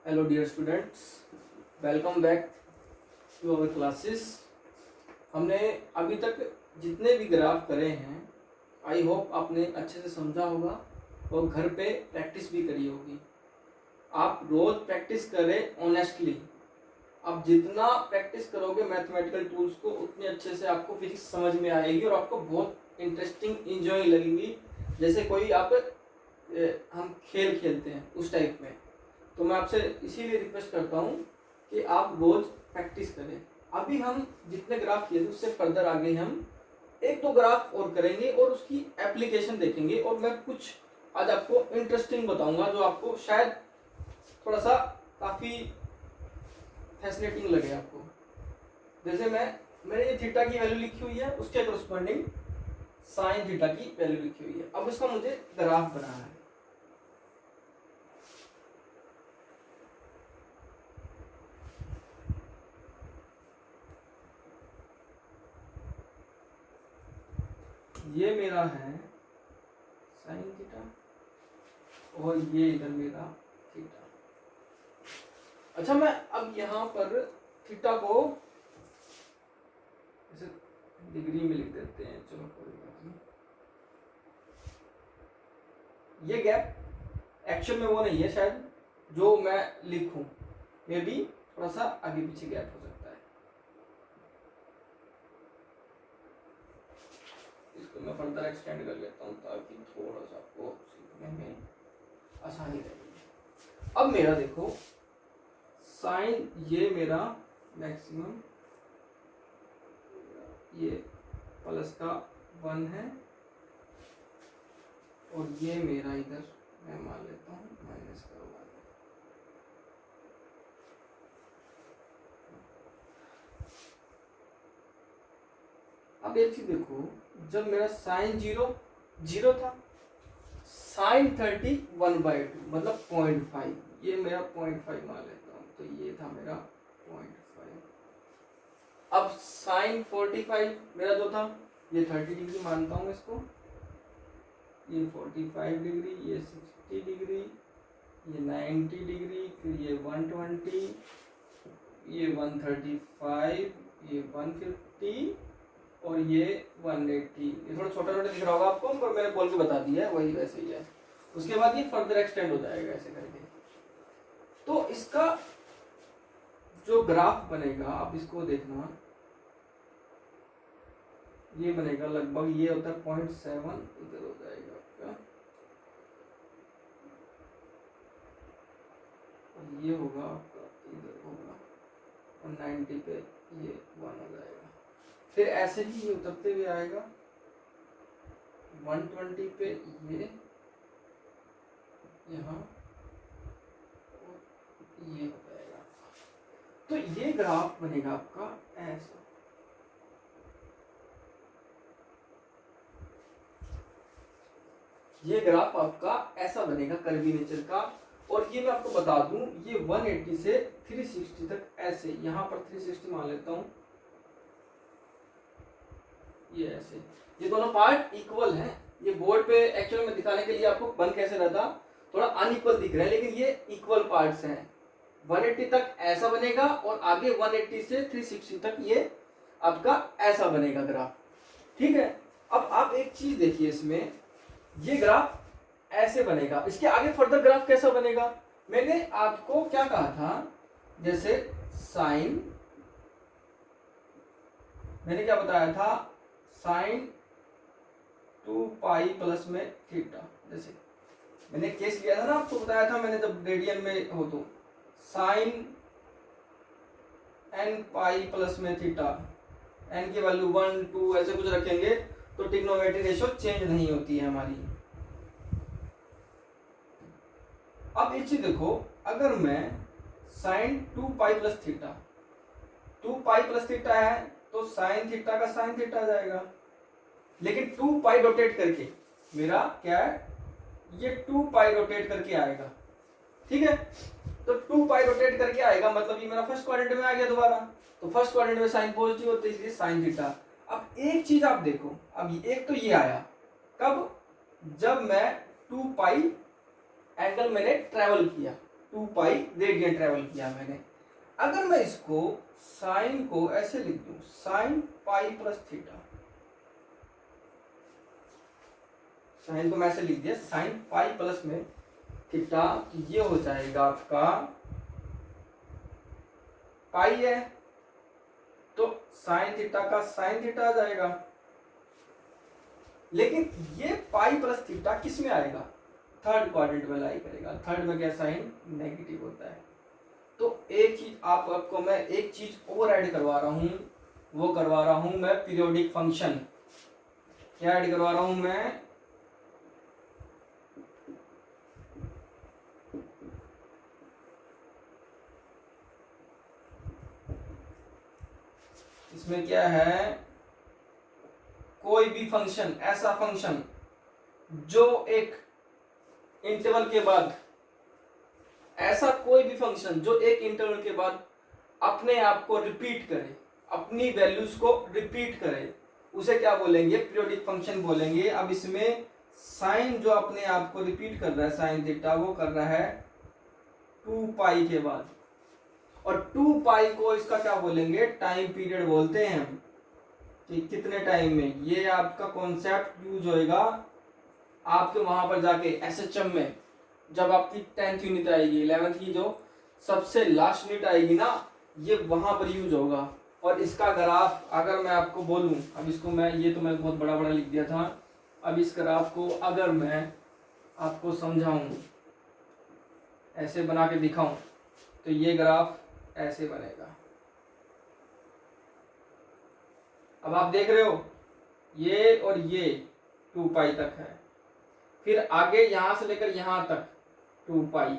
Hello dear students, welcome back to our classes. हमने अभी तक जितने भी ग्राफ करे हैं, आई होप आपने अच्छे से समझा होगा और घर पे प्रैक्टिस भी करी होगी। आप रोज़ प्रैक्टिस करें ऑनेस्टली। आप जितना प्रैक्टिस करोगे मैथमेटिकल टूल्स को, उतने अच्छे से आपको फिजिक्स समझ में आएगी और आपको बहुत इंटरेस्टिंग इंजॉय लगेगी। जैसे कोई हम खेल खेलते हैं उस टाइप में। तो मैं आपसे इसीलिए रिक्वेस्ट करता हूँ कि आप रोज प्रैक्टिस करें। अभी हम जितने ग्राफ किए थे उससे फर्दर आगे हम एक दो ग्राफ और करेंगे और उसकी एप्लीकेशन देखेंगे, और मैं कुछ आज आपको इंटरेस्टिंग बताऊंगा जो आपको शायद थोड़ा सा काफ़ी फैसिनेटिंग लगे आपको। जैसे मैंने ये थीटा की वैल्यू लिखी हुई है, उसके करस्पॉन्डिंग साइन थीटा की वैल्यू लिखी हुई है। अब इसका मुझे ग्राफ बनाना है। ये मेरा है साइन थीटा और ये इधर मेरा थीटा। अच्छा, मैं अब यहाँ पर थीटा को जैसे डिग्री में लिख देते हैं। चलो कोई बात नहीं। ये गैप एक्चुअल में वो नहीं है, शायद जो मैं लिखूं ये भी थोड़ा सा आगे पीछे गैप हो सकता है। इसको मैं फर्दर एक्सटेंड कर लेता हूँ ताकि थोड़ा सा आपको सीखने में आसानी रहेगी। अब मेरा देखो साइन, ये मेरा मैक्सिमम, ये प्लस का 1 है और ये मेरा इधर मैं मान लेता हूँ माइनस का 1 है। अब एक चीज देखो, जब मेरा साइन 0 था, साइन 30 1/2 मतलब 0.5, ये मेरा 0.5 मान लेता हूँ, तो ये था मेरा 0.5। अब साइन 45 मेरा जो था, ये 30 डिग्री मानता हूँ इसको, ये 45 डिग्री, ये 60 डिग्री, ये 90 डिग्री, फिर ये 120, ये 135, ये 150 और ये 180। ये थोड़ा छोटा छोटा दिख रहा होगा आपको, पर मैंने बोल के बता दिया है, वही वैसे ही है। उसके बाद ये फर्दर एक्सटेंड हो जाएगा ऐसे करके। तो इसका जो ग्राफ बनेगा, आप इसको देखना, ये बनेगा लगभग, ये होता है 0.7, इधर हो जाएगा आपका, और ये होगा आपका इधर होगा, और 90 पे ये 1 हो जाएगा। फिर ऐसे ही ये उतरते हुए आएगा 120 पे ये यहाँ, ये हो जाएगा। तो ये ग्राफ बनेगा आपका ऐसा। ये ग्राफ आपका ऐसा बनेगा कर्वीनेचर का। और ये मैं आपको बता दूं, ये 180 से 360 तक ऐसे, यहाँ पर 360 मान लेता हूं, ये ऐसे, ये दोनों पार्ट इक्वल हैं। ये बोर्ड पे एक्चुअल में दिखाने के लिए आपको बन कैसे रहता, थोड़ा अनइक्वल दिख रहा है, लेकिन ये इक्वल पार्ट्स हैं। 180 तक ऐसा बनेगा और आगे 180 से 360 तक ये आपका ऐसा बनेगा ग्राफ। ठीक है। अब आप एक चीज देखिए, इसमें ये ग्राफ ऐसे बनेगा, इसके आगे फर्दर ग्राफ कैसा बनेगा। मैंने आपको क्या कहा था, जैसे साइन, मैंने क्या बताया था, साइन 2 पाई प्लस में थीटा। जैसे मैंने केस लिया था ना, आपको बताया था मैंने, जब रेडियन में हो तो साइन n पाई प्लस में थीटा, n की वैल्यू 1 2 ऐसे कुछ रखेंगे तो ट्रिग्नोमेट्री रेशियो चेंज नहीं होती है हमारी। अब एक चीज देखो, अगर मैं sine 2 pi plus theta, 2 pi plus theta है तो साइन थीटा का साइन थीटा आ जाएगा, लेकिन 2 पाई रोटेट करके मेरा क्या है, ये 2 पाई रोटेट करके आएगा। ठीक है, तो 2 पाई रोटेट करके आएगा, मतलब ये मेरा फर्स्ट क्वाड्रेंट में आ गया दोबारा। तो फर्स्ट क्वाड्रेंट में साइन पॉजिटिव होता है, इसलिए साइन थीटा। अब एक चीज आप देखो, अब एक तो ये आया कब, जब मैं 2 पाई एंगल मैंने ट्रेवल किया, 2 पाई रेडियन ट्रेवल किया मैंने। अगर मैं इसको साइन को ऐसे लिख दूं, sine pi plus theta, sine को मैं ऐसे लिख दिया साइन पाई प्लस में थीटा, ये हो जाएगा आपका पाई है तो साइन थीटा का साइन थीटा आ जाएगा। लेकिन ये पाई प्लस थीटा किस में आएगा, थर्ड क्वाड्रेंट में लाई करेगा। थर्ड में क्या साइन नेगेटिव होता है। तो एक चीज आपको मैं एक चीज और ऐड करवा रहा हूं, वो करवा रहा हूं मैं पीरियोडिक फंक्शन। क्या ऐड करवा रहा हूं मैं, इसमें क्या है, कोई भी फंक्शन, ऐसा फंक्शन जो एक इंटरवल के बाद, ऐसा कोई भी फंक्शन जो एक इंटरवल के बाद अपने आप को रिपीट करे, अपनी वैल्यूज को रिपीट करे, उसे क्या बोलेंगे, पीरियोडिक फंक्शन बोलेंगे। अब इसमें साइन जो अपने आप को रिपीट कर रहा है, साइन थीटा, वो कर रहा है 2 पाई के बाद, और 2 पाई को इसका क्या बोलेंगे, टाइम पीरियड बोलते हैं हम, कि कितने टाइम में। ये आपका कॉन्सेप्ट यूज होएगा आपके वहां पर जाके एसएचएम में, जब आपकी 10th यूनिट आएगी, 11th की जो सबसे लास्ट यूनिट आएगी ना, ये वहां पर यूज होगा। और इसका ग्राफ अगर मैं आपको बोलूं, अब इसको मैं, ये तो मैं बहुत बड़ा बड़ा लिख दिया था, अब इस ग्राफ को अगर मैं आपको समझाऊं, ऐसे बना के दिखाऊं, तो ये ग्राफ ऐसे बनेगा। अब आप देख रहे हो ये और ये 2 पाई तक है, फिर आगे यहां से लेकर यहां तक 2 पाई,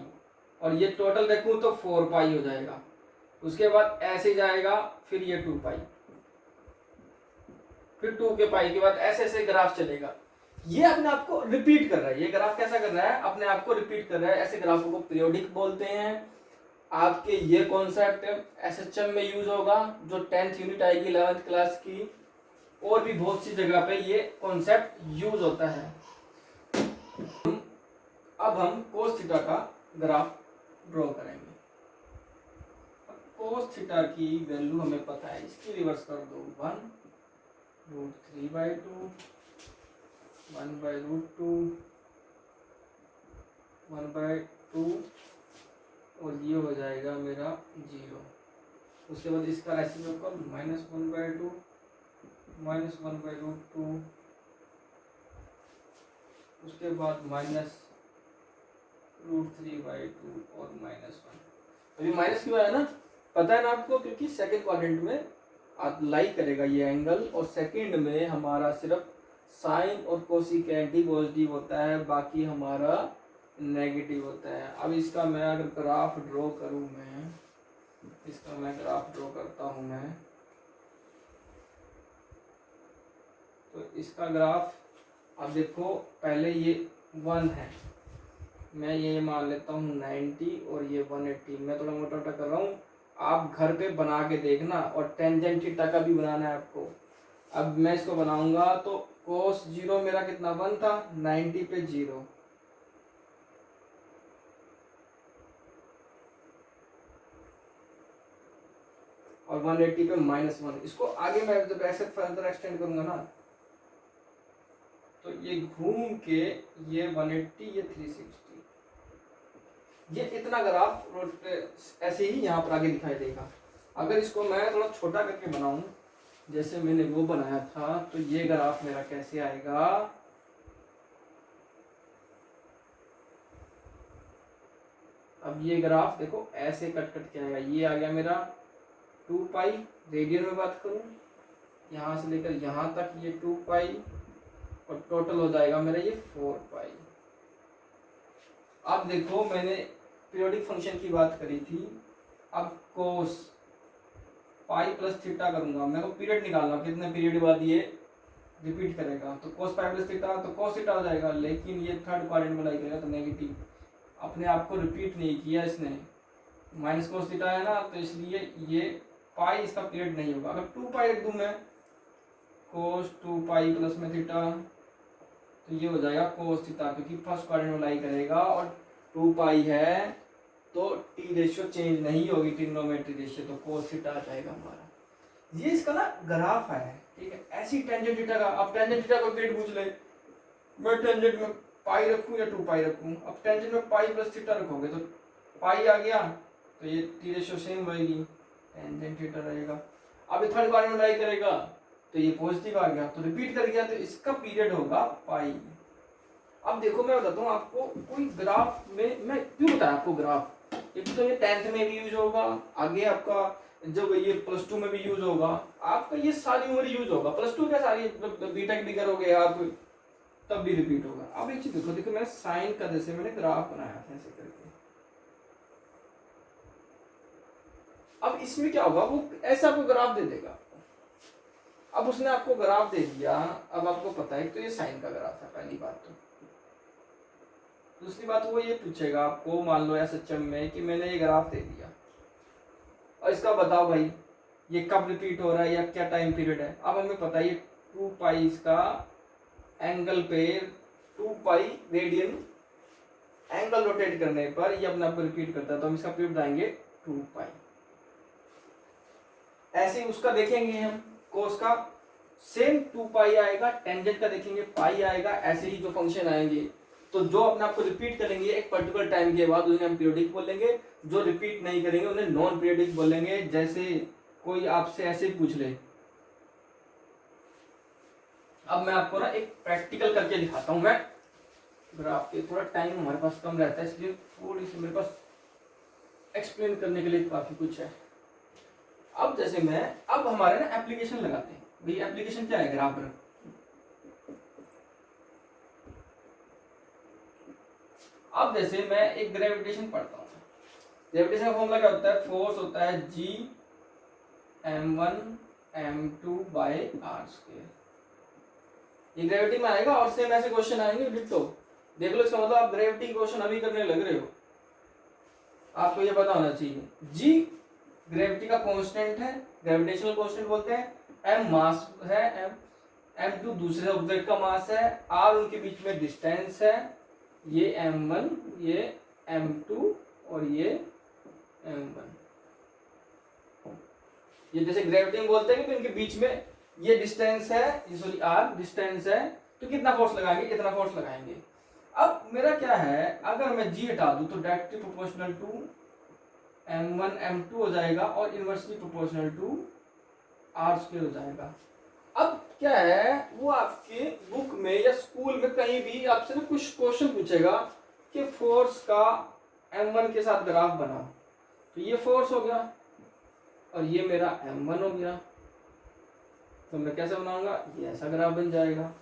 और ये टोटल देखूं तो 4 पाई हो जाएगा। उसके बाद ऐसे जाएगा, फिर ये 2 पाई, फिर 2 के पाई के बाद ऐसे ऐसे ग्राफ चलेगा। ये अपने आप को रिपीट कर रहा है, ये ग्राफ कैसा कर रहा है, अपने आप को रिपीट कर रहा है। ऐसे ग्राफों को पीरियोडिक बोलते हैं। आपके ये कॉन्सेप्ट एसएचएम में यूज होगा, जो 10th यूनिट आएगी 11th क्लास की, और भी बहुत सी जगह पे ये कॉन्सेप्ट यूज होता है। अब हम कोस थीटा का ग्राफ ड्रॉ करेंगे। कोस थीटा की वैल्यू हमें पता है, इसकी रिवर्स कर दो, 1√3/2, 1/√2, 1/2, और ये हो जाएगा मेरा 0। उसके बाद इसका रेसिप्रोकल -1/2, -1/√2, उसके बाद -√3/2 और -1। अभी माइनस क्यों आया ना, पता है ना आपको, क्योंकि सेकंड क्वाड्रेंट में लाई करेगा ये एंगल, और सेकंड में हमारा सिर्फ साइन और कोसिकेंट ही पॉजिटिव होता है, बाकी हमारा नेगेटिव होता है। अब इसका मैं अगर ग्राफ ड्रॉ करूं, मैं इसका मैं ग्राफ ड्रॉ करता हूं मैं, तो इसका ग्राफ अब देखो, पहले ये 1 है, मैं ये मान लेता हूँ 90 और ये 180। मैं थोड़ा मोटा मोटा कर रहा हूँ, आप घर पे बना के देखना, और टेंजेंट थीटा का भी बनाना है आपको। अब मैं इसको बनाऊंगा तो कोस 0 मेरा कितना 1 था, 90 पे 0, और 180 पे -1। इसको आगे मैं जब ऐसे फर्दर एक्सटेंड करूंगा ना, तो ये घूम के ये 180, ये 360, ये इतना ग्राफ ऐसे ही यहाँ पर आगे दिखाई देगा। अगर इसको मैं थोड़ा छोटा करके बनाऊं, जैसे मैंने वो बनाया था, तो ये ग्राफ मेरा कैसे आएगा, अब ये ग्राफ देखो ऐसे कट कट के आएगा। ये आ गया मेरा 2 पाई, रेडियन में बात करूं, यहाँ से लेकर यहाँ तक ये 2 पाई, और टोटल हो जाएगा मेरा ये 4 पाई। अब देखो मैंने पीरियोडिक फंक्शन की बात करी थी, अब कोस पाई प्लस थीटा करूंगा, मेरे को पीरियड निकालना, कितने पीरियड बाद ये रिपीट करेगा, तो कोस पाई प्लस थीटा, तो कोस थीटा हो जाएगा। लेकिन ये थर्ड क्वाड्रेंट में लाई करेगा, तो नेगेटिव, अपने आप को रिपीट नहीं किया इसने, माइनस कोस थीटा है ना, तो इसलिए ये पाई इसका पीरियड नहीं होगा। अगर 2 पाई रख दूं मैं, कोस 2 पाई प्लस में थीटा, तो ये हो जाएगा कोस थीटा, क्योंकि फर्स्ट क्वाड्रेंट में लाई करेगा, और 2 पाई है तो टी रेशियो चेंज नहीं होगी, ट्रिग्नोमेट्री रेशियो, तो cos थीटा आ जाएगा हमारा। ये इसका ना ग्राफ है, ठीक है। ऐसी टेंजेंट थीटा का, अब टेंजेंट थीटा को पेट पूछ ले, मैं टेंजेंट में पाई रखूं या 2 पाई रखूं। अब टेंजेंट में पाई प्लस थीटा रखोगे तो पाई आ गया, तो ये टी रेशियो सेम रहेगी, टेंजेंट थीटा रहेगा। अब ये थर्ड क्वाड्रेंट में लाई करेगा तो ये पॉजिटिव आ गया, तो रिपीट कर गया, तो इसका पीरियड होगा पाई। अब देखो मैं बताता हूँ आपको, कोई ग्राफ में मैं क्यों बताया आपको ग्राफ, एक तो ये 10th में भी यूज होगा, आगे आपका जब ये +2 में भी यूज होगा, आपका ये सारी उम्र यूज होगा। +2 क्या सारी बीटेक भी करोगे आप तब भी रिपीट होगा। अब एक चीज देखो, देखो मैंने साइन का जैसे मैंने ग्राफ बनाया था ऐसे करके, अब इसमें क्या होगा, वो ऐसा आपको ग्राफ दे देगा। अब उसने आपको ग्राफ दे दिया, अब आपको पता है तो ये साइन का ग्राफ है, पहली बात। तो दूसरी बात वो ये पूछेगा आपको, मान लो एसएचएम में कि मैंने ये ग्राफ दे दिया और इसका बताओ भाई ये कब रिपीट हो रहा है या क्या टाइम पीरियड है। अब हमें पता है ये 2 पाई इसका एंगल पे 2 पाई रेडियन एंगल रोटेट करने पर ये अपने आप को रिपीट करता है, तो हम इसका पीरियड बताएंगे 2 पाई। ऐसे ही उसका देखेंगे हम, कोस का सेम 2 पाई आएगा, टेंजेंट का देखेंगे पाई आएगा। ऐसे ही जो फंक्शन आएंगे तो जो अपने आप को रिपीट करेंगे एक पर्टिकुलर टाइम के बाद उन्हें हम पीरियोडिक बोलेंगे, जो रिपीट नहीं करेंगे उन्हें नॉन पीरियोडिक बोलेंगे। जैसे कोई आपसे ऐसे ही पूछ ले, अब मैं आपको ना एक प्रैक्टिकल करके दिखाता हूं मैं ग्राफ के, थोड़ा टाइम हमारे पास कम रहता है इसलिए थोड़ी सी मेरे पास एक्सप्लेन करने के लिए काफी कुछ है। अब जैसे मैं, अब हमारे ना एप्लीकेशन लगाते हैं, भाई एप्लीकेशन क्या है ग्राफ पर। अब जैसे मैं एक ग्रेविटेशन पढ़ता हूँ, ग्रेविटेशन का फॉर्मूला क्या होता है, फोर्स होता है G m1 m2 bye r²। ये ग्रेविटी में आएगा और सेम ऐसे क्वेश्चन आएंगे डिट्टो, देख लो। इसका मतलब आप ग्रेविटी क्वेश्चन अभी करने लग रहे हो, आपको ये पता होना चाहिए। G ग्रेविटी का कांस्टेंट है, ग्रेविटेशनल कांस्टेंट बोलते हैं। m मास है, m2 दूसरे ऑब्जेक्ट का मास है, r उनके बीच में डिस्टेंस है, ये m1 ये m2 और ये m1। ये जैसे ग्रेविटी में बोलते हैं कि इनके बीच में ये डिस्टेंस है, ये सॉरी r डिस्टेंस है, तो कितना फोर्स लगाएंगे, इतना फोर्स लगाएंगे। अब मेरा क्या है, अगर मैं g हटा दूं तो directly proportional to m1 m2 हो जाएगा और इनवर्सली प्रोपोर्शनल टू r² हो जाएगा। अब क्या है, वो आपके बुक में या स्कूल में कहीं भी आपसे ना कुछ क्वेश्चन पूछेगा कि फोर्स का m1 के साथ ग्राफ बनाओ, तो ये फोर्स हो गया और ये मेरा m1 हो गया, तो मैं कैसे बनाऊंगा, ये ऐसा ग्राफ बन जाएगा।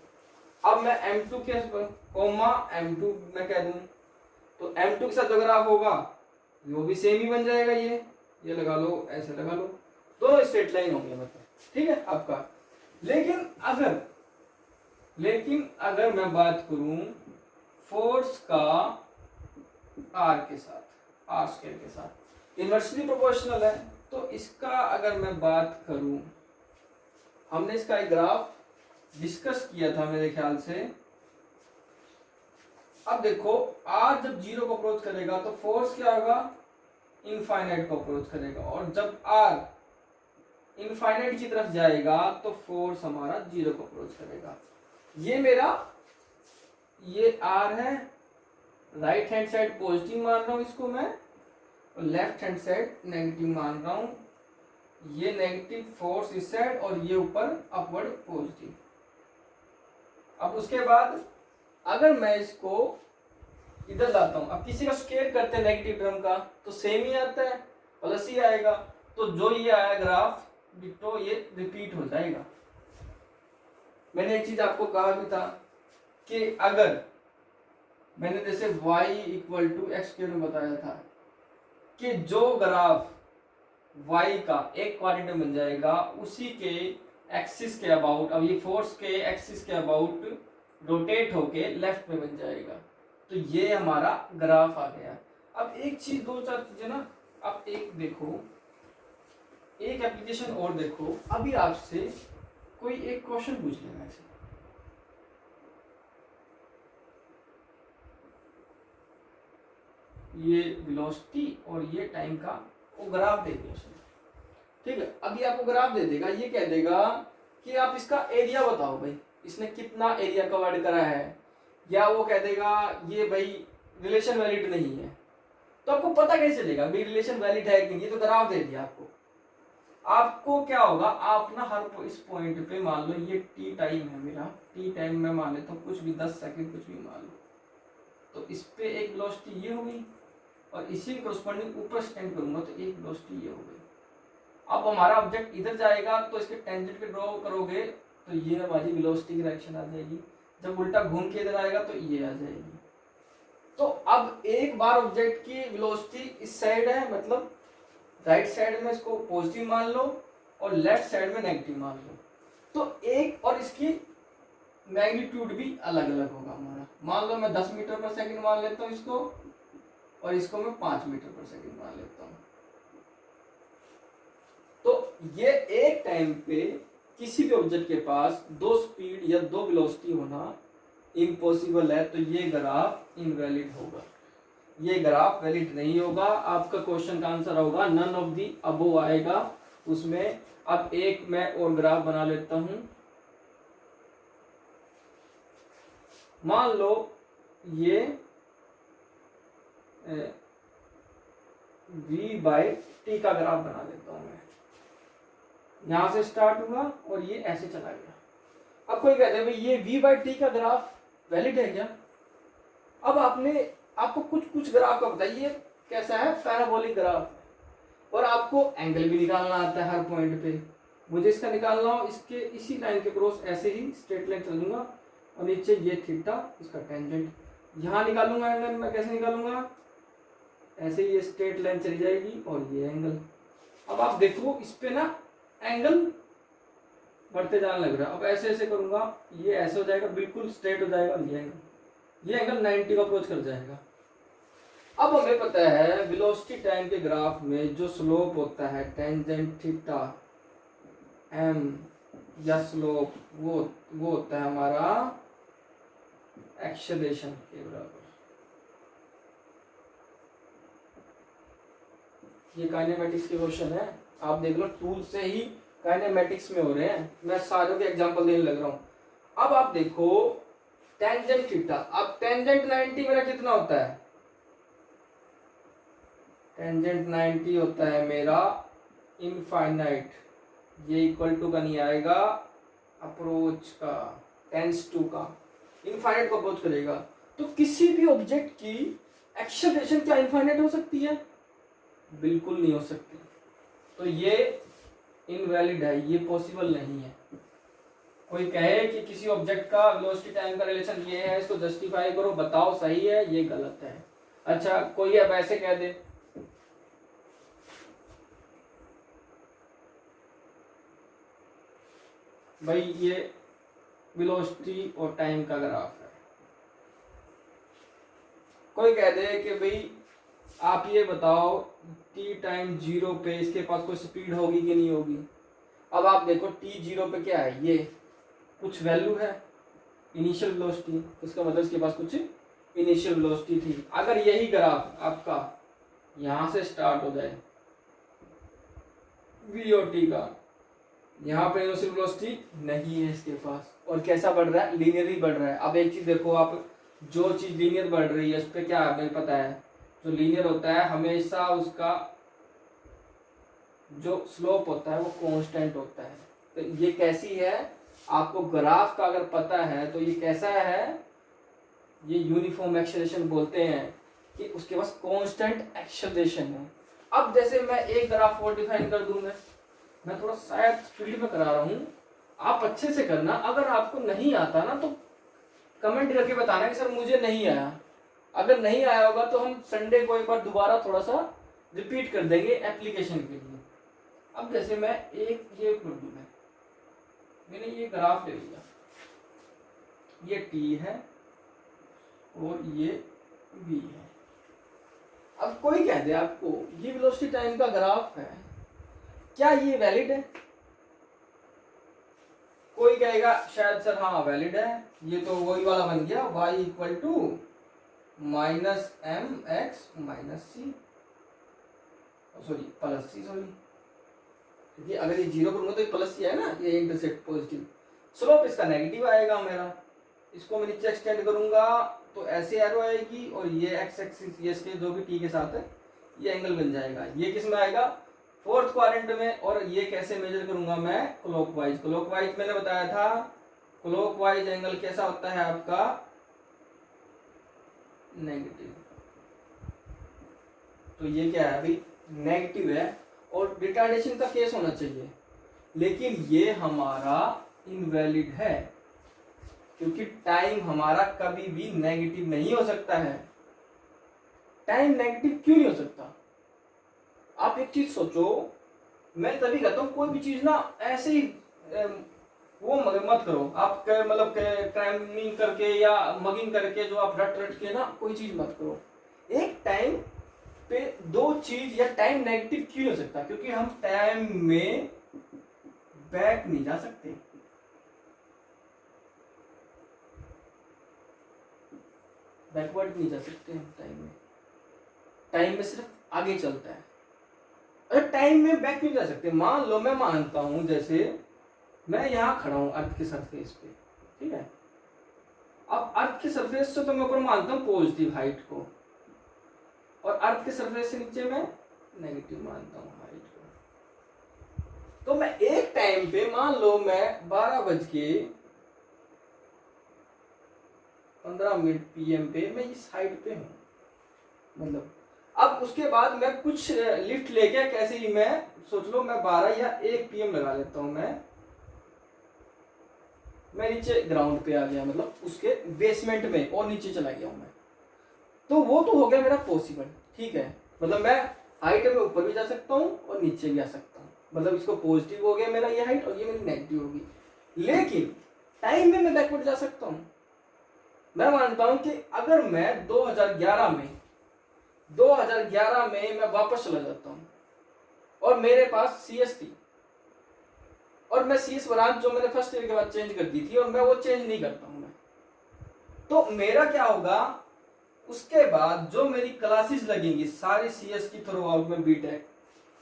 अब मैं m2 के कोमा m2 मैं कह दूं, तो m2 के साथ जो ग्राफ होगा वो भी सेम ही बन जाएगा, ये लगा लो, ऐसे लगा लो, दोनों स्ट्रेट लाइन होंगे मतलब, ठीक है आपका। लेकिन अगर मैं बात करूं फोर्स का r के साथ, r² के साथ, इनवर्सली प्रोपोर्शनल है, तो इसका अगर मैं बात करूं, हमने इसका एक ग्राफ डिस्कस किया था मेरे ख्याल से। अब देखो r जब 0 को अप्रोच करेगा तो फोर्स क्या होगा, इनफाइनाइट को अप्रोच करेगा, और जब r इनफाइनाइट की तरफ जाएगा तो फोर्स हमारा 0 को अप्रोच करेगा। ये मेरा ये r है, राइट हैंड साइड पॉजिटिव मान रहा हूं इसको मैं, और लेफ्ट हैंड साइड नेगेटिव मान रहा हूं। ये नेगेटिव फोर्स इस साइड और ये ऊपर अपवर्ड पॉजिटिव। अब उसके बाद अगर मैं इसको इधर लाता हूं, अब किसी का स्क्वायर करते हैं नेगेटिव टर्म का तो सेम ही आता है, प्लस ही आएगा, तो जो ये आया ग्राफ डिट्टो ये रिपीट हो जाएगा। मैंने एक चीज आपको कहा भी था कि अगर मैंने जैसे y = x² में बताया था कि जो ग्राफ y का एक क्वाड्रेंट बन जाएगा उसी के एक्सिस के अबाउट, अब ये फोर्स के एक्सिस के अबाउट रोटेट होके लेफ्ट में बन जाएगा, तो ये हमारा ग्राफ आ गया। अब एक चीज, दो चार चीजें ना, अब एक देखो, एक एप्लीकेशन और देखो, अभी आपसे कोई एक क्वेश्चन पूछ लेगा ऐसे, ये वेलोसिटी और ये टाइम का वो ग्राफ दे दिया उसने। ठीक है, अभी आपको ग्राफ दे देगा, ये कह देगा कि आप इसका एरिया बताओ भाई, इसने कितना एरिया कवर्ड करा है, या वो कह देगा ये भाई रिलेशन वैलिड नहीं है। तो आपको पता कैसे चलेगा भाई रिलेशन वैलिड है कि नहीं, ये तो ग्राफ दे दिया आपको। आपको क्या होगा, आप ना हर इस पॉइंट पे मान लो ये टी टाइम है मेरा, टी टाइम में मान लेता हूँ कुछ भी 10 सेकंड कुछ भी मान लो, तो इस पे एक वेलोसिटी ये हो गई और इसी कोरस्पॉन्डिंग ऊपर स्टैंड करूंगा तो एक वेलोसिटी ये हो गई। अब हमारा ऑब्जेक्ट इधर जाएगा तो इसके टेंजेंट पे ड्रॉ करोगे तो ये हमारी वेलोसिटी की डायरेक्शन आ जाएगी, जब उल्टा घूम के इधर आएगा तो ये आ जाएगी। तो अब एक बार ऑब्जेक्ट की वेलोसिटी इस साइड है, मतलब राइट साइड में इसको पॉजिटिव मान लो और लेफ्ट साइड में नेगेटिव मान लो, तो एक और इसकी मैग्नीट्यूड भी अलग अलग होगा हमारा। मान लो मैं 10 मीटर पर सेकंड मान लेता हूँ इसको, और इसको मैं 5 मीटर पर सेकंड मान लेता हूँ। तो ये एक टाइम पे किसी भी ऑब्जेक्ट के पास दो स्पीड या दो वेलोसिटी होना इम्पॉसिबल है, तो ये ग्राफ इनवैलिड होगा, ये ग्राफ वैलिड नहीं होगा। आपका क्वेश्चन का आंसर होगा नन ऑफ दी अबोव आएगा उसमें। अब एक मैं और ग्राफ बना लेता हूं, मान लो ये v बाई टी का ग्राफ बना लेता हूं मैं, यहां से स्टार्ट हुआ और ये ऐसे चला गया। अब कोई कहते हैं भाई ये v बाई टी का ग्राफ वैलिड है क्या? अब आपको कुछ ग्राफ का बताइए कैसा है, पैराबोलिक ग्राफ, और आपको एंगल भी निकालना आता है हर पॉइंट पे। मुझे इसका निकालना हो, इसके इसी लाइन के क्रॉस ऐसे ही स्ट्रेट लाइन चलूंगा और नीचे ये थीटा इसका टेंजेंट, यहाँ निकालूंगा एंगल। मैं कैसे निकालूंगा, ऐसे ये स्ट्रेट लाइन चली जाएगी और ये एंगल। अब आप देखो इस पे ना एंगल बढ़ते जाने लग रहा है। अब ऐसे ऐसे करूंगा, ये ऐसे हो जाएगा, बिल्कुल स्ट्रेट हो जाएगा, ये एंगल 90 को अप्रोच कर जाएगा। अब हमें पता है वेलोसिटी टाइम के ग्राफ में जो स्लोप होता है टेंजेंट थीटा एम या स्लोप, वो होता है हमारा एक्सेलरेशन के बराबर। ये काइनेमेटिक्स के क्वेश्चन है, आप देख लो टूल से ही काइनेमेटिक्स में हो रहे हैं, मैं सारों के एग्जांपल देने लग रहा हूं। अब आप देखो टेंजेंट थीटा, अब टेंजेंट 90 मेरा कितना होता है, टेंजेंट 90 होता है मेरा इनफाइनाइट, ये इक्वल टू का नहीं आएगा, अप्रोच का टेंस टू का, इनफाइनाइट को अप्रोच करेगा। तो किसी भी ऑब्जेक्ट की एक्सेलरेशन क्या इनफाइनाइट हो सकती है? बिल्कुल नहीं हो सकती। तो ये इनवैलिड है, ये पॉसिबल नहीं है। कोई कहे कि किसी ऑब्जेक्ट का वेलोसिटी टाइम का रिलेशन ये है, इसको जस्टिफाई करो, बताओ सही है, ये गलत है। अच्छा, कोई अब ऐसे कह दे भाई ये वेलोसिटी और टाइम का ग्राफ है, कोई कह दे कि भाई आप ये बताओ टी टाइम 0 पे इसके पास कोई स्पीड होगी कि नहीं होगी। अब आप देखो टी 0 पे क्या है, ये कुछ वैल्यू है इनिशियल वेलोसिटी, इसका मतलब इसके पास कुछ इनिशियल वेलोसिटी थी। अगर यही ग्राफ आपका यहां से स्टार्ट हो जाए वी और टी का, यहाँ पे इनिशियल वेलोसिटी नहीं है इसके पास, और कैसा बढ़ रहा है, लीनियरली बढ़ रहा है। अब एक चीज देखो, आप जो चीज लीनियर बढ़ रही है उस पर क्या हमें पता है, जो लीनियर होता है हमेशा उसका जो स्लोप होता है वो कांस्टेंट होता है। तो ये कैसी है, आपको ग्राफ का अगर पता है तो ये कैसा है, ये यूनिफॉर्म एक्सेलरेशन बोलते हैं कि उसके पास कांस्टेंट एक्सेलरेशन है। अब जैसे मैं एक ग्राफ और डिफाइन कर दूंगा, मैं थोड़ा शायद स्पीड में करा रहा हूँ, आप अच्छे से करना। अगर आपको नहीं आता ना तो कमेंट करके बताना कि सर मुझे नहीं आया। अगर नहीं आया होगा तो हम संडे को एक बार दोबारा थोड़ा सा रिपीट कर देंगे एप्लीकेशन के लिए। अब जैसे मैं एक ये कर दूं, मैंने ये ग्राफ ले लिया, ये टी है और ये बी है। अब कोई कह दे आपको ये वेलोसिटी टाइम का ग्राफ है, क्या ये वैलिड है? कोई कहेगा शायद सर हाँ वैलिड है, ये तो वही वाला बन गया y equal to minus M X minus C, sorry plus C, sorry क्योंकि अगर ये जीरो करूंगा तो ये प्लस सी है ना, ये इंटरसेक्ट पॉजिटिव। स्लोप इसका नेगेटिव आएगा मेरा, इसको मैं नीचे एक्सटेंड करूंगा तो ऐसे एरो आएगी और ये एक्स एक्सिस ये इसके जो भी टी के साथ है ये एंगल बन जाएगा। ये किस में आएगा, फोर्थ क्वाड्रेंट में। और ये कैसे मेजर करूंगा मैं, क्लॉकवाइज। क्लॉकवाइज मैंने बताया था, क्लॉकवाइज एंगल कैसा होता है आपका, नेगेटिव। तो ये क्या है अभी, नेगेटिव है और रिटार्डेशन का केस होना चाहिए, लेकिन ये हमारा इनवैलिड है क्योंकि टाइम हमारा कभी भी नेगेटिव नहीं हो सकता है। टाइम नेगेटिव क्यों नहीं हो सकता, आप एक चीज सोचो, मैं तभी कहता हूं कोई भी चीज ना ऐसे ही वो मत करो आप, मतलब क्रैमिंग करके या मगिंग करके जो आप रट रट के ना कोई चीज मत करो। एक टाइम पे दो चीज या टाइम नेगेटिव क्यों हो सकता, क्योंकि हम टाइम में बैक नहीं जा सकते। बैकवर्ड नहीं जा सकते हम टाइम में, टाइम में सिर्फ आगे चलता है। अरे टाइम में बैक क्यों जा सकते, मान लो मैं मानता हूं जैसे मैं यहां खड़ा हूं अर्थ के सरफेस पे, ठीक है। अब अर्थ के सरफेस से तो मैं ऊपर मानता हूं पॉजिटिव हाइट को, और अर्थ के सरफेस से नीचे मैं नेगेटिव मानता हूं हाइट को। तो मैं एक टाइम पे मान लो मैं 12:15 PM पे मैं इस हाइट पे हूं, मतलब अब उसके बाद मैं कुछ लिफ्ट लेके कैसे ही मैं सोच लो मैं 12 या 1 PM लगा लेता हूं, मैं नीचे ग्राउंड पे आ गया, मतलब उसके बेसमेंट में और नीचे चला गया हूं मैं, तो वो तो हो गया मेरा पॉसिबल, ठीक है। मतलब मैं हाइट में ऊपर भी जा सकता हूं और नीचे भी आ सकता हूं, मतलब इसको पॉजिटिव हो गया मेरा ये हाइट और ये मेरी नेगेटिव होगी। लेकिन टाइम में मैं बैकवर्ड जा सकता हूं। मैं मानता हूं कि अगर मैं 2011 में मैं वापस चला जाता हूं और मेरे पास सीएस थी और मैं सीएस ब्रांच जो मैंने फर्स्ट ईयर के बाद चेंज कर दी थी और मैं वो चेंज नहीं करता हूं मैं, तो मेरा क्या होगा, उसके बाद जो मेरी क्लासेस लगेंगी सारी सीएस की थ्रू आउट में बीटेक,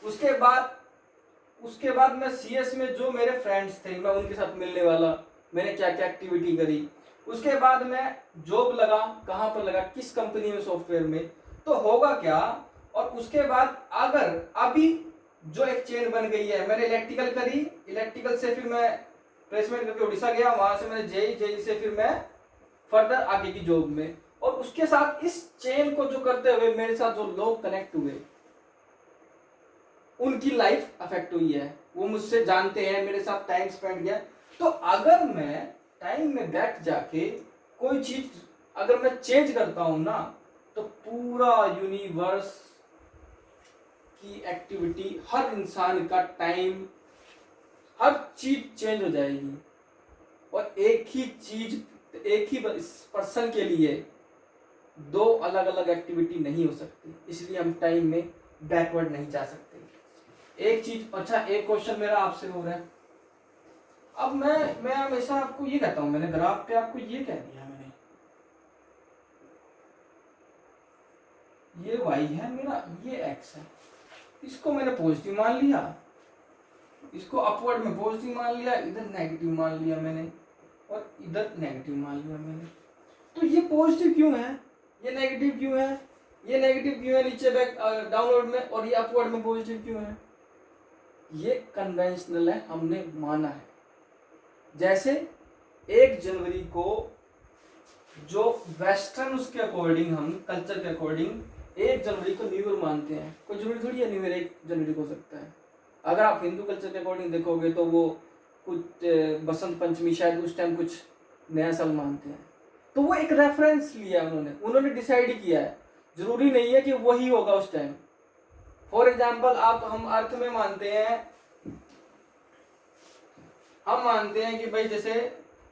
उसके बाद मैं सीएस में जो मेरे फ्रेंड्स थे मैं उनके साथ मिलने वाला, मैंने क्या क्या एक्टिविटी करी, उसके बाद मैं जॉब लगा, कहां पर लगा, किस कंपनी में, सॉफ्टवेयर में, तो होगा क्या। और उसके बाद अगर अभी जो एक चेन बन गई है, मैंने इलेक्ट्रिकल करी, इलेक्ट्रिकल से फिर मैं प्लेसमेंट करके उड़ीसा गया, वहां से मैंने जेई से फिर मैं फर्दर आगे की जॉब में, और उसके साथ इस चेन को जो करते हुए मेरे साथ जो लोग कनेक्ट हुए उनकी लाइफ अफेक्ट हुई है, वो मुझसे जानते हैं, मेरे साथ टाइम स्पेंड किया। तो अगर मैं टाइम में बैठ जाके कोई चीज अगर मैं चेंज करता हूं ना, तो पूरा यूनिवर्स की एक्टिविटी, हर इंसान का टाइम, हर चीज चेंज हो जाएगी। और एक ही चीज, एक ही पर्सन के लिए दो अलग अलग एक्टिविटी नहीं हो सकती, इसलिए हम टाइम में बैकवर्ड नहीं जा सकते। एक चीज, अच्छा एक क्वेश्चन मेरा आपसे हो रहा है, अब मैं हमेशा आपको ये कहता हूं, मैंने ग्राफ पे आपको ये कह दिया, मैंने ये y है मेरा, ये x है, इसको मैंने पॉजिटिव मान लिया, इसको अपवर्ड में पॉजिटिव मान लिया, इधर नेगेटिव मान लिया मैंने, और इधर नेगेटिव मान लिया मैंने। तो ये पॉजिटिव क्यों है, ये नेगेटिव क्यों है, ये नेगेटिव क्यों है नीचे बैक डाउनवर्ड में, और ये अपवर्ड में पॉजिटिव क्यों है, ये कन्वेंशनल है, हमने माना है। जैसे 1 जनवरी को जो वेस्टर्न उसके अकॉर्डिंग, हम कल्चर के अकॉर्डिंग 1 जनवरी को न्यू ईयर मानते हैं, कोई जरूरी थोड़ी है न्यू ईयर 1 जनवरी को हो सकता है। अगर आप हिंदू कल्चर के अकॉर्डिंग देखोगे तो वो कुछ बसंत पंचमी शायद उस टाइम कुछ नया साल मानते हैं, तो वो एक रेफरेंस लिया उन्होंने डिसाइड किया है, जरूरी नहीं है कि वही होगा उस टाइम। फॉर एग्जाम्पल आप, हम अर्थ में मानते हैं, हम मानते हैं कि भाई जैसे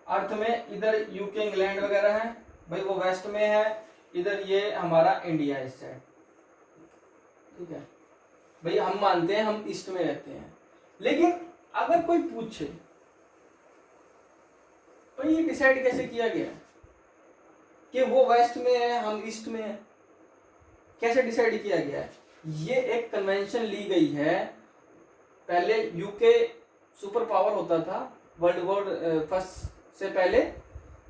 अर्थ में इधर यूके इंग्लैंड वगैरह है, भाई वो वेस्ट में है, इधर ये हमारा इंडिया इस साइड, ठीक है भाई, हम मानते हैं हम ईस्ट में रहते हैं। लेकिन अगर कोई पूछे तो ये डिसाइड कैसे किया गया, कि वो वेस्ट में है, हम ईस्ट में है? कैसे डिसाइड किया गया है? ये एक कन्वेंशन ली गई है। पहले यूके सुपर पावर होता था वर्ल्ड वॉर फर्स्ट से पहले,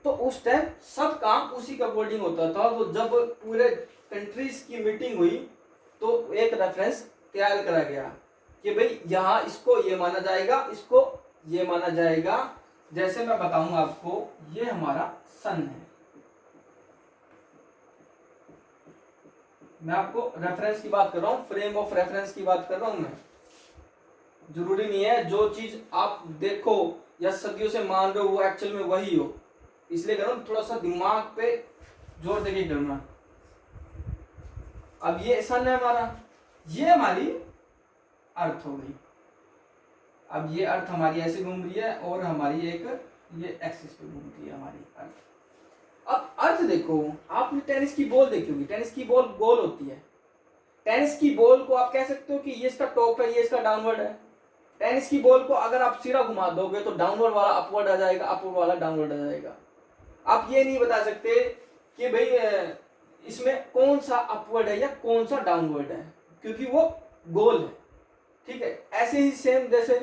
तो उस टाइम सब काम उसी के अकॉर्डिंग होता था। तो जब पूरे कंट्रीज की मीटिंग हुई तो एक रेफरेंस तैयार करा गया कि भाई यहाँ इसको ये माना जाएगा, इसको ये माना जाएगा। जैसे मैं बताऊंगा आपको, ये हमारा सन है। मैं आपको रेफरेंस की बात कर रहा हूँ, फ्रेम ऑफ रेफरेंस की बात कर रहा हूँ मैं। जरूरी नहीं है जो चीज आप देखो या सदियों से मान रहे हो वो एक्चुअल में वही हो, इसलिए करो थोड़ा सा दिमाग पे जोर देके करना। अब ये सन है हमारा, ये हमारी अर्थ हो गई। अब ये अर्थ हमारी ऐसे घूम रही है और हमारी एक ये एक्सिस पे घूमती है हमारी अर्थ। अब अर्थ देखो, आपने टेनिस की बॉल देखी होगी, टेनिस की बॉल गोल होती है। टेनिस की बॉल को आप कह सकते हो कि ये इसका टॉप है, ये इसका डाउनवर्ड है। टेनिस की बॉल को अगर आप सीधा घुमा दोगे तो डाउनवर्ड वाला अपवर्ड आ जाएगा, अपवर्ड वाला डाउनवर्ड आ जाएगा। आप ये नहीं बता सकते कि भाई इसमें कौन सा अपवर्ड है या कौन सा डाउनवर्ड है, क्योंकि वो गोल है। ठीक है, ऐसे ही सेम जैसे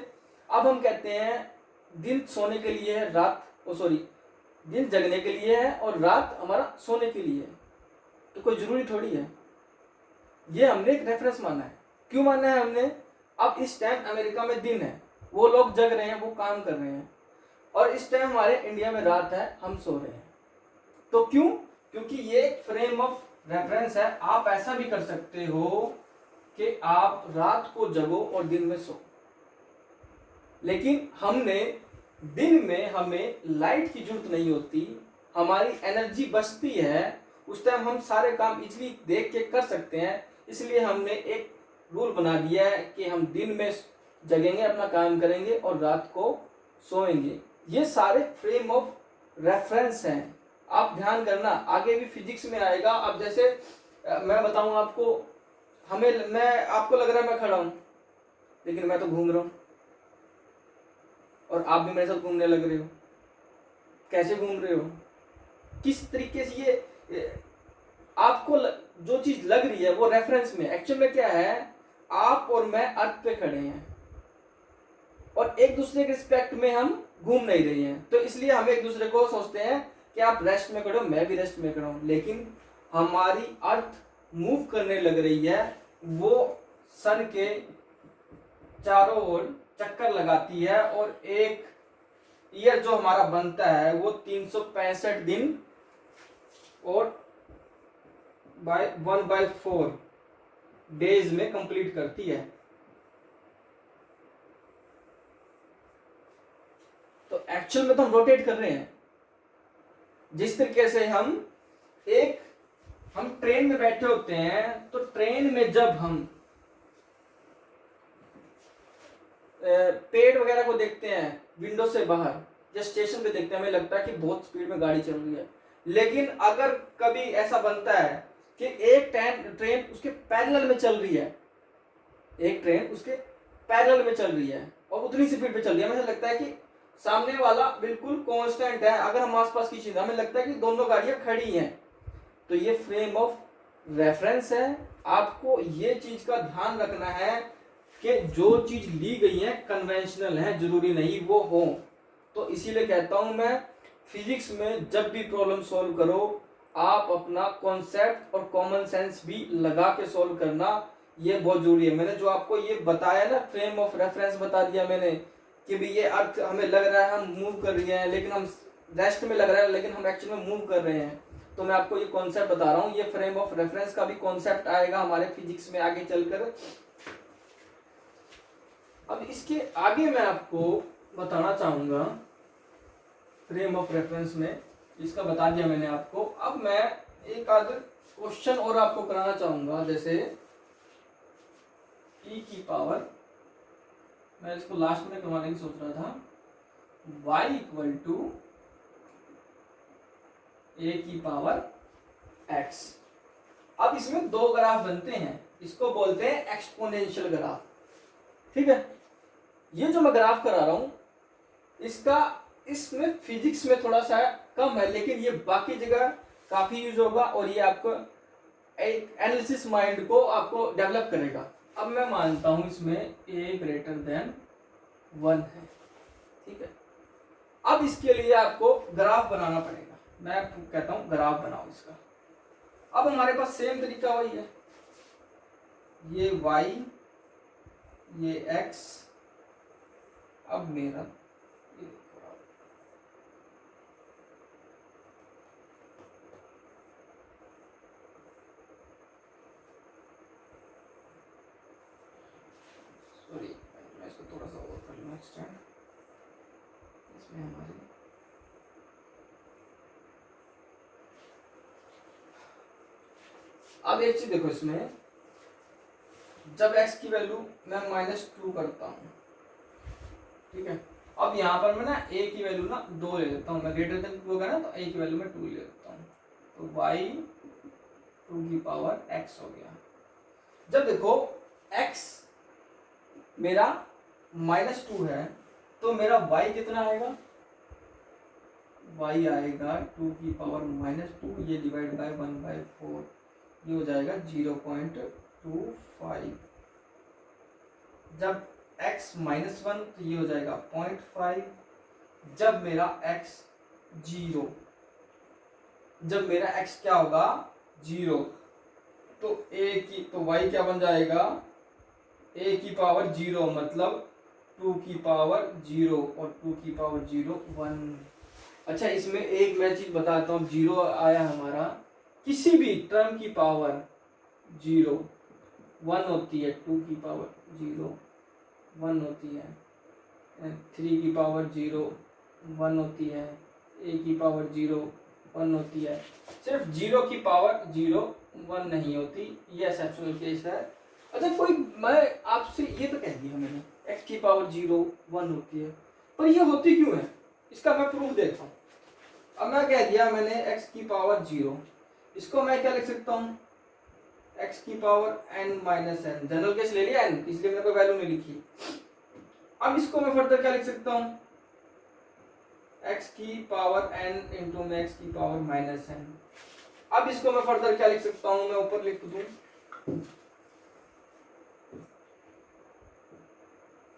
अब हम कहते हैं दिन सोने के लिए है, रात दिन जगने के लिए है और रात हमारा सोने के लिए है। तो कोई जरूरी थोड़ी है। ये हमने एक रेफरेंस माना है। क्यों माना है हमने? अब इस टाइम अमेरिका में दिन है, वो लोग जग रहे हैं, वो काम कर रहे हैं, और इस टाइम हमारे इंडिया में रात है, हम सो रहे हैं। तो क्यों? क्योंकि ये फ्रेम ऑफ रेफरेंस है। आप ऐसा भी कर सकते हो कि आप रात को जगो और दिन में सो, लेकिन हमने दिन में हमें लाइट की जरूरत नहीं होती, हमारी एनर्जी बचती है, उस टाइम हम सारे काम इजीली देख के कर सकते हैं। इसलिए हमने एक रूल बना दिया है कि हम दिन में जगेंगे, अपना काम करेंगे और रात को सोएंगे। ये सारे फ्रेम ऑफ रेफरेंस हैं। आप ध्यान करना, आगे भी फिजिक्स में आएगा। अब जैसे मैं बताऊं आपको, मैं आपको लग रहा है मैं खड़ा हूं, लेकिन मैं तो घूम रहा हूं और आप भी मेरे साथ घूमने लग रहे हो। कैसे घूम रहे हो? किस तरीके से ये आपको जो चीज लग रही है वो रेफरेंस में, एक्चुअल में क्या है, आप और मैं अर्थ पे खड़े हैं और एक दूसरे के रिस्पेक्ट में हम घूम नहीं रहे हैं। तो इसलिए हम एक दूसरे को सोचते हैं कि आप रेस्ट में खड़े हो, मैं भी रेस्ट में खड़ा हूं, लेकिन हमारी अर्थ मूव करने लग रही है। वो सन के चारों ओर चक्कर लगाती है और एक ईयर जो हमारा बनता है वो 365 दिन और 1/4 डेज में कंप्लीट करती है। तो एक्चुअल में तो हम रोटेट कर रहे हैं। जिस तरीके से हम ट्रेन में बैठे होते हैं, तो ट्रेन में जब हम पेड़ वगैरह को देखते हैं विंडो से बाहर या स्टेशन पे देखते हैं, हमें लगता है कि बहुत स्पीड में गाड़ी चल रही है। लेकिन अगर कभी ऐसा बनता है कि एक ट्रेन उसके पैरेलल में चल रही है, एक ट्रेन उसके पैरेलल में चल रही है और उतनी स्पीड पे चल रही है, हमें लगता है कि सामने वाला बिल्कुल कांस्टेंट है। अगर हम आसपास की चीज, हमें लगता है कि दोनों गाड़ियां खड़ी हैं। तो ये फ्रेम ऑफ रेफरेंस है। आपको ये चीज का ध्यान रखना है कि जो चीज ली गई है कन्वेंशनल है, जरूरी नहीं वो हो। तो इसीलिए कहता हूं मैं, फिजिक्स में जब भी प्रॉब्लम सॉल्व करो, आप अपना कॉन्सेप्ट और कॉमन सेंस भी लगा के सॉल्व करना, ये बहुत जरूरी है। मैंने जो आपको ये बताया ना, फ्रेम ऑफ रेफरेंस बता दिया मैंने कि भी ये अर्थ हमें लग रहा है हम मूव कर रहे हैं, लेकिन हम रेस्ट में लग रहा है, लेकिन हम एक्चुअल में मूव कर रहे हैं। तो मैं आपको ये कॉन्सेप्ट बता रहा हूँ। ये फ्रेम ऑफ रेफरेंस का भी कॉन्सेप्ट आएगा हमारे फिजिक्स में आगे चलकर। अब इसके आगे मैं आपको बताना चाहूंगा, फ्रेम ऑफ रेफरेंस में इसका बता दिया मैंने आपको। अब मैं एक आध क्वेश्चन और आपको कराना चाहूंगा। जैसे e की पावर, मैं इसको लास्ट में करवाने की सोच रहा था, y इक्वल टू a की पावर x। अब इसमें दो ग्राफ बनते हैं, इसको बोलते हैं एक्सपोनेंशियल ग्राफ। ठीक है, ये जो मैं ग्राफ करा रहा हूं इसका, इसमें फिजिक्स में थोड़ा सा कम है, लेकिन ये बाकी जगह काफ़ी यूज होगा और ये आपको एक एनालिसिस माइंड को आपको डेवलप करेगा। अब मैं मानता हूं इसमें a ग्रेटर देन 1 है, ठीक है। अब इसके लिए आपको ग्राफ बनाना पड़ेगा। मैं कहता हूं ग्राफ बनाओ इसका। अब हमारे पास सेम तरीका वही है, ये y, ये x। अब मेरा सॉरी, मैं इसको थोड़ा सा और कर लूँ एक्सटेंड। इसमें हमारी अब एक चीज देखो, इसमें जब x की वैल्यू मैं -2 करता हूँ, ठीक है। अब यहाँ पर मैं ना a की वैल्यू ना 2 ले लेता हूँ, मैं ग्रेटर देन 2 होगा ना तो a की वैल्यू मैं 2 ले लेता हूँ, तो y 2 की पावर x हो गया। जब देखो x मेरा -2 है तो मेरा y कितना आएगा, y आएगा 2 की पावर -2, ये डिवाइड बाय 1/4, ये हो जाएगा 0.25। जब x -1 तो ये हो जाएगा 0.5। जब मेरा x 0, जब मेरा x क्या होगा 0, तो y क्या बन जाएगा, a की पावर 0 मतलब 2 की पावर 0 और 2 की पावर 0 1। अच्छा, इसमें एक मैं चीज बताता हूँ, 0 आया हमारा, किसी भी टर्म की पावर 0 1 होती है, 2 की पावर 0 1 होती है, 3 की पावर 0 1 होती है, a की पावर 0 1 होती है। सिर्फ 0 की पावर 0 1 नहीं होती, ये एक्सेप्शनल केस है। अच्छा, कोई मैं आपसे ये तो कह दिया मैंने x की पावर 0 1 होती है, पर ये होती क्यों है, इसका मैं प्रूफ देखता हूँ। अब मैं कह दिया मैंने x की पावर 0, इसको मैं क्या लिख सकता हूँ, x की पावर n-n, जनरल केस ले लिया n, इसलिए मैंने कोई वैल्यू नहीं लिखी। अब इसको मैं फर्दर क्या लिख सकता हूँ, x की पावर n इंटू में x की पावर -n। अब इसको मैं फर्दर क्या लिख सकता हूँ, मैं ऊपर लिख दूं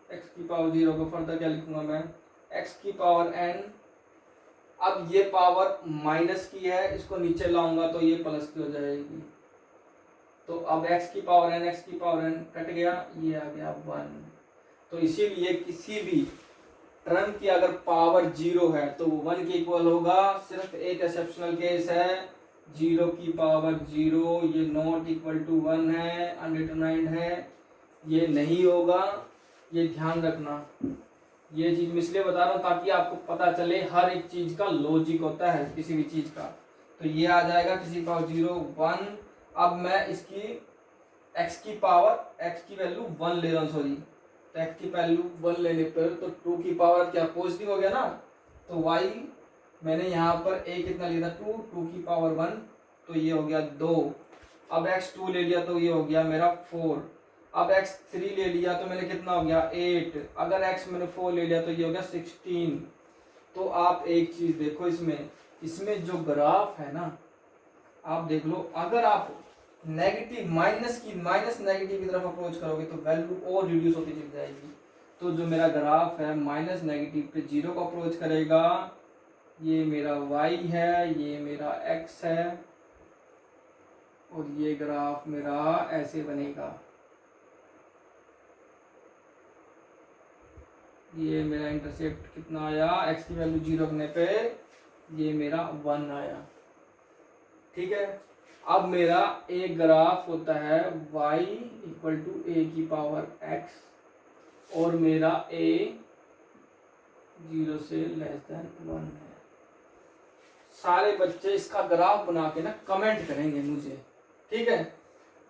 x की पावर 0 को फर्दर क्या लिखूंगा मैं, x की पावर n। अब ये पावर माइनस की है, इसको नीचे लाऊंगा तो ये प्लस की हो जाएगी, तो अब x की पावर n, x की पावर n कट गया, ये आ गया 1। तो इसीलिए किसी भी टर्म की अगर पावर 0 है तो वो 1 के इक्वल होगा। सिर्फ एक एक्सेप्शनल केस है, 0 की पावर 0 ये नॉट इक्वल टू 1 है, अनडिटरमाइंड है, ये नहीं होगा, ये ध्यान रखना। ये चीज मैं इसलिए बता रहा हूँ ताकि आपको पता चले हर एक चीज का लॉजिक होता है किसी भी चीज का। तो ये आ जाएगा किसी पावर 0 1। अब मैं इसकी x की वैल्यू 1 ले रहा हूँ, सॉरी, तो x की वैल्यू 1 लेने पर तो 2 की पावर क्या पॉजिटिव हो गया ना, तो y मैंने यहाँ पर a कितना लिया था 2 की पावर 1, तो ये हो गया 2। अब x2 ले लिया तो ये हो गया मेरा 4। अब x3 ले लिया तो मैंने कितना हो गया 8। अगर x मैंने 4 ले लिया तो ये हो गया 16। तो आप एक चीज देखो, इसमें जो ग्राफ है ना, आप देख लो, अगर आप माइनस नेगेटिव की तरफ अप्रोच करोगे तो वैल्यू और रिड्यूस होती चली जाएगी। तो जो मेरा ग्राफ है माइनस नेगेटिव पे 0 को अप्रोच करेगा, ये मेरा y है, ये मेरा x है, और ये ग्राफ मेरा ऐसे बनेगा। ये मेरा इंटरसेप्ट कितना आया, x की वैल्यू 0 रखने पे ये मेरा 1 आया, ठीक है। अब मेरा एक ग्राफ होता है y इक्वल टू a की पावर x, और मेरा a 0 से लेस देन 1 है। सारे बच्चे इसका ग्राफ बना के ना कमेंट करेंगे मुझे, ठीक है,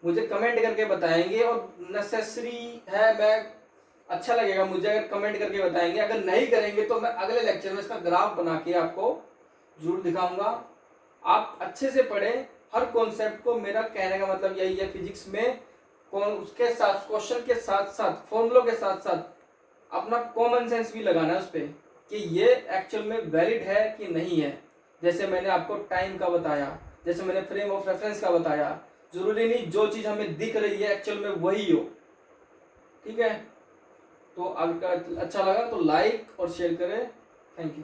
मुझे कमेंट करके बताएंगे, और नेसेसरी है, मैं अच्छा लगेगा मुझे अगर कमेंट करके बताएंगे। अगर नहीं करेंगे तो मैं अगले लेक्चर में इसका ग्राफ बना के आपको जरूर दिखाऊंगा। आप अच्छे से पढ़ें हर कॉन्सेप्ट को, मेरा कहने का मतलब यही है, फिजिक्स में उसके साथ क्वेश्चन के साथ साथ फॉर्मूलों के साथ साथ अपना कॉमन सेंस भी लगाना है उस पर कि ये एक्चुअल में वैलिड है कि नहीं है। जैसे मैंने आपको टाइम का बताया, जैसे मैंने फ्रेम ऑफ रेफरेंस का बताया, जरूरी नहीं जो चीज हमें दिख रही है एक्चुअल में वही हो। ठीक है, तो अगर अच्छा लगा तो लाइक और शेयर करें। Thank you.